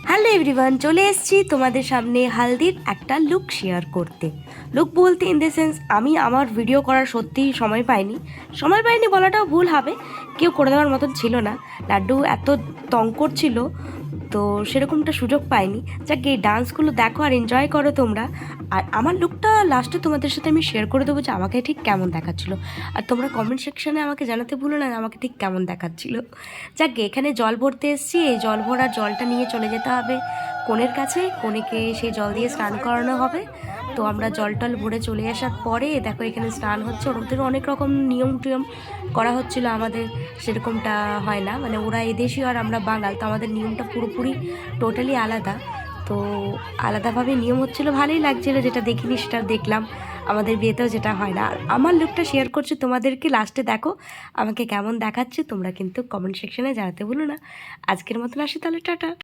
Hello everyone, চলে এসেছি তোমাদের সামনে হালদির একটা লুক শেয়ার করতে। লুক বলতে ইন দ্য সেন্স আমি আমার ভিডিও করার সত্যিই সময় পাইনি বলাটাও ভুল হবে, কেউ করে দেওয়ার মতন ছিল না। লাড্ডু এত তং করছিল, তো সেরকমটা সুযোগ পাইনি। যাক, এই ডান্সগুলো দেখো আর এনজয় করো তোমরা। আর আমার লুকটা লাস্টে তোমাদের সাথে আমি শেয়ার করে দেবো যে আমাকে ঠিক কেমন দেখাচ্ছিল। আর তোমরা কমেন্ট সেকশানে আমাকে জানাতে ভুলো না আমাকে ঠিক কেমন দেখাচ্ছিল। যাক, এখানে জল ভরতে এসেছি, এই জল ভরার জলটা নিয়ে চলে যেতে হবে কনের কাছে। কনেকে সেই জল দিয়ে স্নান করানো হবে। তো আমরা জল টল ভরে চলে আসার পরে দেখো এখানে স্নান হচ্ছে। ওদের অনেক রকম নিয়ম টিয়ম করা হচ্ছিল, আমাদের সেরকমটা হয় না। মানে ওরা এদেশীয় আর আমরা বাঙাল, তো আমাদের নিয়মটা পুরোপুরি টোটালি আলাদা। তো আলাদাভাবে নিয়ম হচ্ছিলো, ভালোই লাগছিলো। যেটা দেখিনি সেটা দেখলাম, আমাদের বিয়েতেও যেটা হয় না। আর আমার লুকটা শেয়ার করছি তোমাদেরকে, লাস্টে দেখো আমাকে কেমন দেখাচ্ছে। তোমরা কিন্তু কমেন্ট সেকশনে জানাতে ভুলো না। আজকের মতন আসি তাহলে, টাটা।